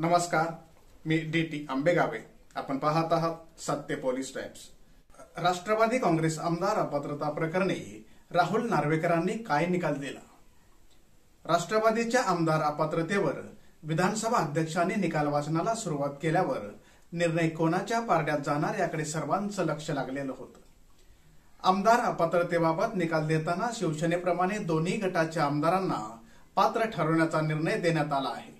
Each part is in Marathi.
नमस्कार, मी DT आंबेगावे. आपण पाहत आहात सत्य पोलीस टाइम्स. राष्ट्रवादी काँग्रेस आमदार अपात्रता प्रकरणी राहुल नार्वेकरांनी काय निकाल दिला? राष्ट्रवादीच्या आमदार अपात्रतेवर विधानसभा अध्यक्षांनी निकाल वाचनाला सुरुवात केल्यावर निर्णय कोणाच्या पारड्यात जाणार याकडे सर्वांचं लक्ष लागलेलं होतं. आमदार अपात्रतेबाबत निकाल देताना शिवसेनेप्रमाणे दोन्ही गटाच्या आमदारांना पात्र ठरवण्याचा निर्णय देण्यात आला आहे.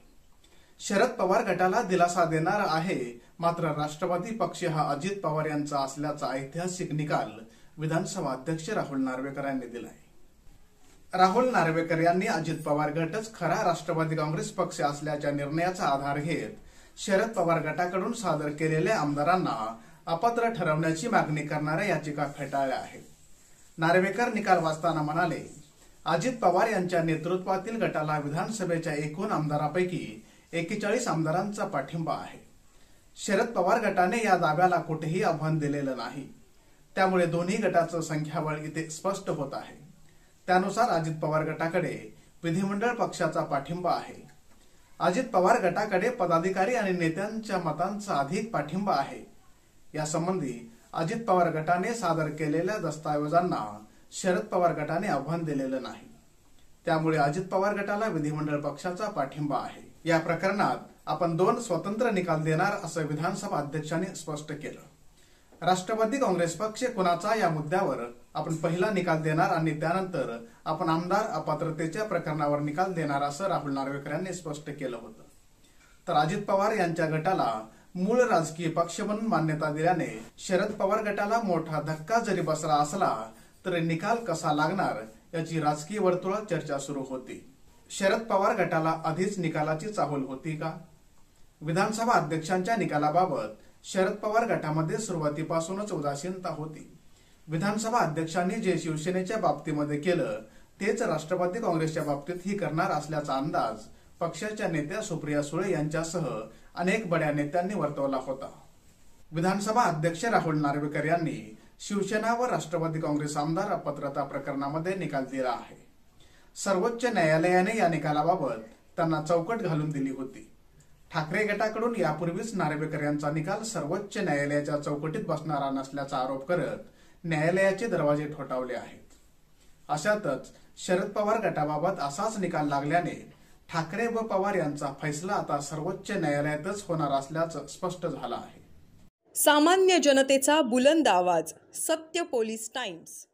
शरद पवार गटाला दिलासा देणार आहे, मात्र राष्ट्रवादी पक्ष हा अजित पवार यांचा असल्याचा ऐतिहासिक निकाल विधानसभा अध्यक्ष राहुल नार्वेकर यांनी दिलाय. राहुल नार्वेकर यांनी अजित पवार गटच खरा राष्ट्रवादी काँग्रेस पक्ष असल्याच्या निर्णयाचा आधार घेत शरद पवार गटाकडून सादर केलेल्या आमदारांना अपात्र ठरवण्याची मागणी करणाऱ्या याचिका फेटाळल्या आहेत. नार्वेकर निकाल वाचताना म्हणाले, अजित पवार यांच्या नेतृत्वातील गटाला विधानसभेच्या एकूण आमदारांपैकी 41 आमदारांचा पाठिंबा आहे. शरद पवार गटाने या दाव्याला कुठेही आव्हान दिलेलं नाही. त्यामुळे दोन्ही गटाचं संख्याबळ इथे स्पष्ट होत आहे. त्यानुसार अजित पवार गटाकडे विधिमंडळ पक्षाचा पाठिंबा आहे. अजित पवार गटाकडे पदाधिकारी आणि नेत्यांच्या मतांचा अधिक पाठिंबा आहे. यासंबंधी अजित पवार गटाने सादर केलेल्या दस्तावेजांना शरद पवार गटाने आव्हान दिलेलं नाही. त्यामुळे अजित पवार गटाला विधिमंडळ पक्षाचा पाठिंबा आहे. या प्रकरणात आपण 2 स्वतंत्र निकाल देणार असं विधानसभा अध्यक्षांनी स्पष्ट केलं. राष्ट्रवादी काँग्रेस पक्ष कुणाचा या मुद्द्यावर आपण पहिला निकाल देणार आणि त्यानंतर आपण आमदार अपात्रतेच्या प्रकरणावर निकाल देणार असं राहुल नार्वेकर यांनी स्पष्ट केलं होतं. तर अजित पवार यांच्या गटाला मूळ राजकीय पक्ष म्हणून मान्यता दिल्याने शरद पवार गटाला मोठा धक्का जरी बसला असला तरी निकाल कसा लागणार याची राजकीय वर्तुळात चर्चा सुरू होती. शरद पवार गटाला आधीच निकालाची चाहूल होती का? विधानसभा अध्यक्षांच्या निकालाबाबत शरद पवार गटामध्ये सुरुवातीपासूनच उदासीनता होती. विधानसभा अध्यक्षांनी जे शिवसेनेच्या बाबतीमध्ये केलं तेच राष्ट्रवादी काँग्रेसच्या बाबतीतही करणार असल्याचा अंदाज पक्षाच्या नेत्या सुप्रिया सुळे यांच्यासह अनेक बड्या नेत्यांनी वर्तवला होता. विधानसभा अध्यक्ष राहुल नार्वेकर यांनी शिवसेना व राष्ट्रवादी काँग्रेस आमदार अपात्रता प्रकरणामध्ये निकाल दिला आहे. सर्वोच्च न्यायालयाने या निकालाबाबत त्यांना चौकट घालून दिली होती. ठाकरे गटाकडून यापूर्वीच नार्वेकर यांचा निकाल सर्वोच्च न्यायालयाच्या चौकटीत बसणारा नसल्याचा आरोप करत न्यायालयाचे दरवाजे ठोठावले आहेत. अशातच शरद पवार गटाबाबत असाच निकाल लागल्याने ठाकरे व पवार यांचा फैसला आता सर्वोच्च न्यायालयातच होणार असल्याचं स्पष्ट झालं आहे. सामान्य जनतेचा बुलंद आवाज, सत्य पोलीस टाइम्स.